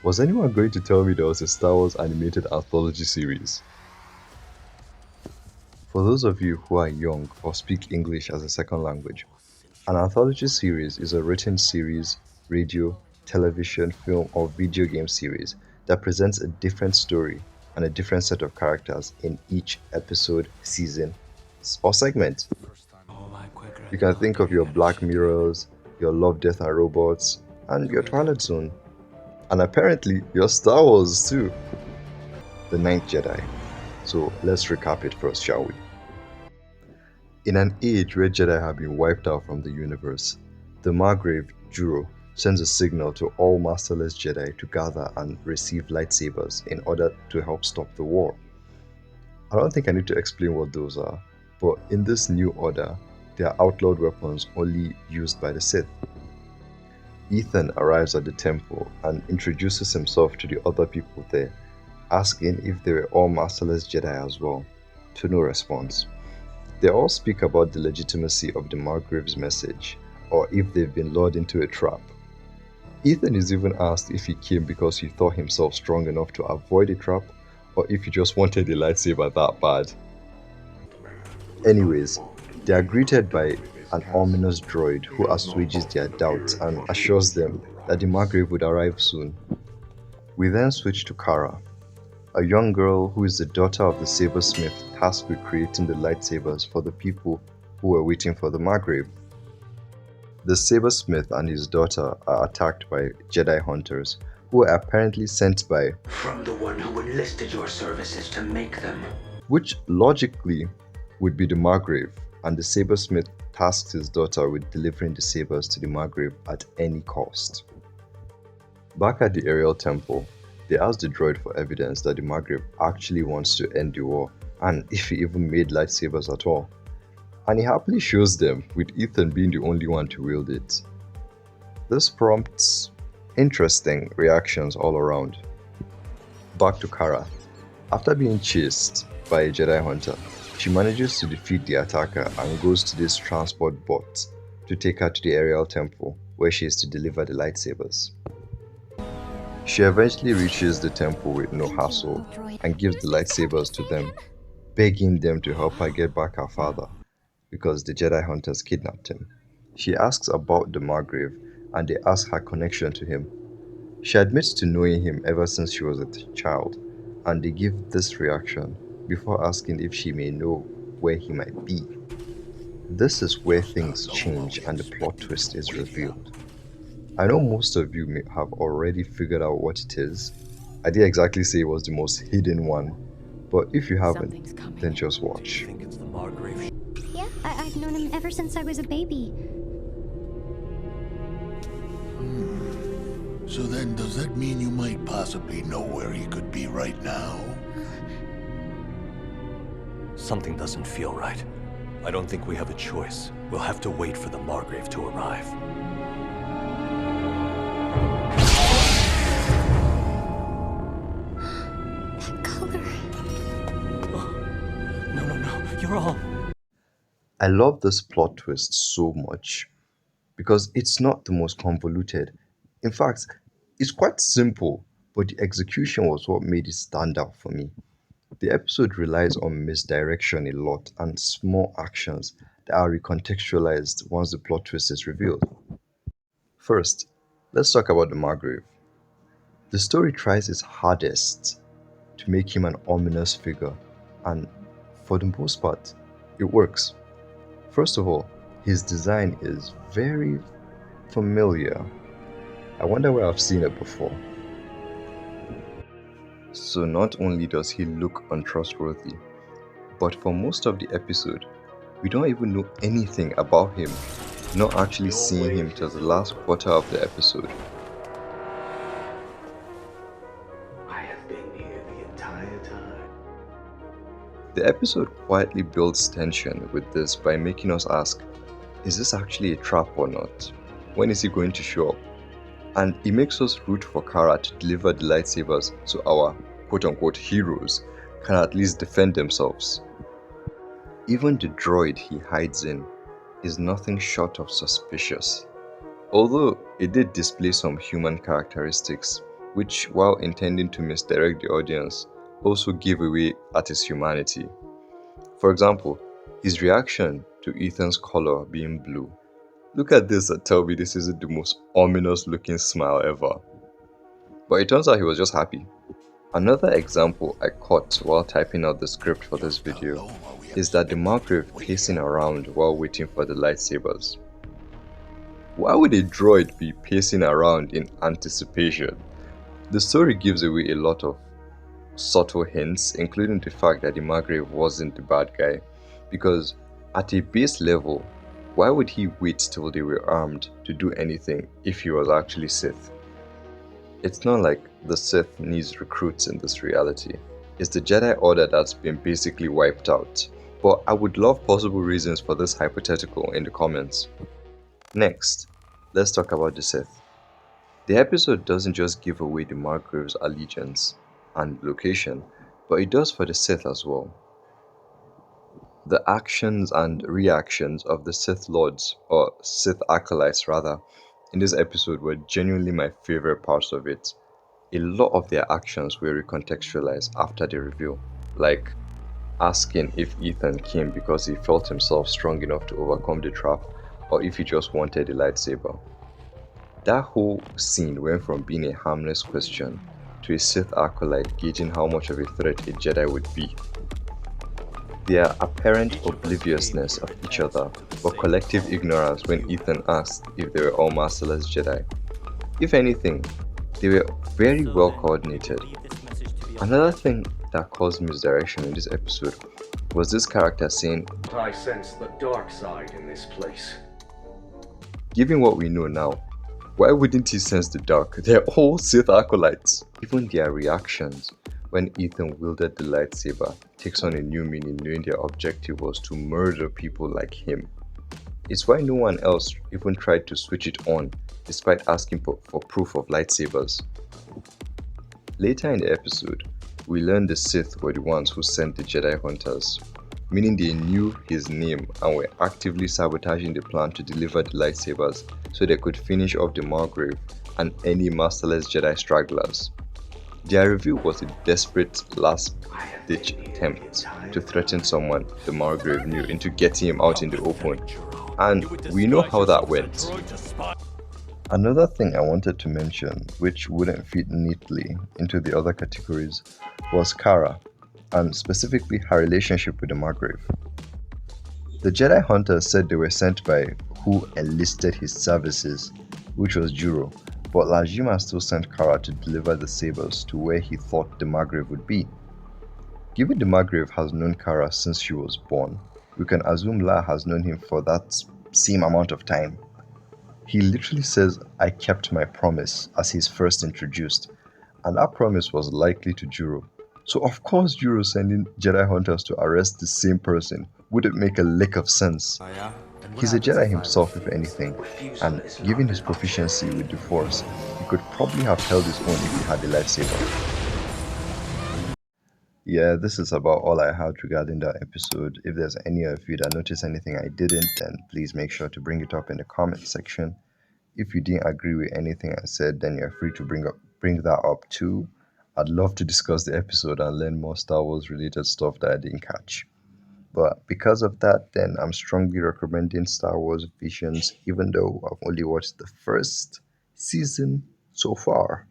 Was anyone going to tell me there was a Star Wars animated anthology series? For those of you who are young or speak English as a second language, an anthology series is a written series, radio, television, film, or video game series that presents a different story and a different set of characters in each episode, season, or segment. You can think of your Black Mirrors, your Love, Death and Robots, and your Twilight Zone. And apparently, your Star Wars too. The Ninth Jedi. So let's recap it first, shall we? In an age where Jedi have been wiped out from the universe, the Margrave, Juro, sends a signal to all masterless Jedi to gather and receive lightsabers in order to help stop the war. I don't think I need to explain what those are, but in this new order, they are outlawed weapons only used by the Sith. Ethan arrives at the temple and introduces himself to the other people there, asking if they were all masterless Jedi as well, to no response. They all speak about the legitimacy of the Margrave's message, or if they've been lured into a trap. Ethan is even asked if he came because he thought himself strong enough to avoid a trap, or if he just wanted a lightsaber that bad. Anyways, they are greeted by an ominous droid who assuages their doubts and assures them that the Margrave would arrive soon. We then switch to Kara, a young girl who is the daughter of the sabersmith tasked with creating the lightsabers for the people who were waiting for the Margrave. The sabersmith and his daughter are attacked by Jedi hunters who are apparently sent by From the one who enlisted your services to make them. which logically would be the Margrave, and the sabersmith tasks his daughter with delivering the sabers to the Margrave at any cost. Back at the Ariel Temple, they ask the droid for evidence that the Margrave actually wants to end the war, and if he even made lightsabers at all. And he happily shows them, with Ethan being the only one to wield it. This prompts interesting reactions all around. Back to Kara. After being chased by a Jedi hunter, she manages to defeat the attacker and goes to this transport bot to take her to the Ariel Temple, where she is to deliver the lightsabers. She eventually reaches the temple with no hassle and gives the lightsabers to them, begging them to help her get back her father, because the Jedi hunters kidnapped him. She asks about the Margrave and they ask her connection to him. She admits to knowing him ever since she was a child, and they give this reaction before asking if she may know where he might be. This is where things change and the plot twist is revealed. I know most of you may have already figured out what it is. I didn't exactly say it was the most hidden one, but if you haven't, then just watch. Think it's the Margrave. Yeah, I've known him ever since I was a baby. So then, does that mean you might possibly know where he could be right now? Something doesn't feel right. I don't think we have a choice. We'll have to wait for the Margrave to arrive. That color. No, you're all... I love this plot twist so much because it's not the most convoluted. In fact, it's quite simple, but the execution was what made it stand out for me. The episode relies on misdirection a lot and small actions that are recontextualized once the plot twist is revealed. First, let's talk about the Margrave. The story tries its hardest to make him an ominous figure, and for the most part, it works. First of all, his design is very familiar. I wonder where I've seen it before. So not only does he look untrustworthy, but for most of the episode, we don't even know anything about him, not actually seeing him till the last quarter of the episode. I have been here the entire time. The episode quietly builds tension with this by making us ask, is this actually a trap or not? When is he going to show up? And it makes us root for Kara to deliver the lightsabers so our quote-unquote heroes can at least defend themselves. Even the droid he hides in is nothing short of suspicious. Although it did display some human characteristics, which, while intending to misdirect the audience, also gave away at his humanity. For example, his reaction to Ethan's color being blue. Look at this and tell me this isn't the most ominous looking smile ever. But it turns out he was just happy. Another example I caught while typing out the script for this video is that the Margrave pacing around while waiting for the lightsabers. Why would a droid be pacing around in anticipation? The story gives away a lot of subtle hints, including the fact that the Margrave wasn't the bad guy, because at a base level, why would he wait till they were armed to do anything if he was actually Sith? It's not like the Sith needs recruits in this reality. It's the Jedi Order that's been basically wiped out. But I would love possible reasons for this hypothetical in the comments. Next, let's talk about the Sith. The episode doesn't just give away the Margrave's allegiance and location, but it does for the Sith as well. The actions and reactions of the Sith Lords, or Sith Acolytes rather, in this episode were genuinely my favorite parts of it. A lot of their actions were recontextualized after the reveal, like asking if Ethan came because he felt himself strong enough to overcome the trap, or if he just wanted a lightsaber. That whole scene went from being a harmless question to a Sith Acolyte gauging how much of a threat a Jedi would be. Their apparent obliviousness of each other, but collective ignorance when Ethan asked if they were all masterless Jedi. If anything, they were very well coordinated. Another thing that caused misdirection in this episode was this character saying, I sense the dark side in this place. given what we know now, why wouldn't he sense the dark? They're all Sith Acolytes. Even their reactions when Ethan wielded the lightsaber takes on a new meaning, knowing their objective was to murder people like him. It's why no one else even tried to switch it on, despite asking for proof of lightsabers. Later in the episode, we learn the Sith were the ones who sent the Jedi Hunters, meaning they knew his name and were actively sabotaging the plan to deliver the lightsabers so they could finish off the Margrave and any masterless Jedi stragglers. Their reveal was a desperate last-ditch attempt to threaten someone the Margrave knew into getting him out in the open, and we know how that went. Another thing I wanted to mention, which wouldn't fit neatly into the other categories, was Kara, and specifically her relationship with the Margrave. The Jedi Hunters said they were sent by who enlisted his services, which was Juro, but Lajima still sent Kara to deliver the sabers to where he thought the Margrave would be. Given the Margrave has known Kara since she was born, we can assume La has known him for that same amount of time. He literally says, "I kept my promise," as he's first introduced, and that promise was likely to Juro. So of course Juro sending Jedi Hunters to arrest the same person wouldn't make a lick of sense. He's a Jedi himself if anything, and given his proficiency with the Force, he could probably have held his own if he had a lightsaber. Yeah, this is about all I had regarding that episode. If there's any of you that noticed anything I didn't, then please make sure to bring it up in the comment section. If you didn't agree with anything I said, then you're free to bring that up too. I'd love to discuss the episode and learn more Star Wars related stuff that I didn't catch. But because of that, then I'm strongly recommending Star Wars Visions, even though I've only watched the first season so far.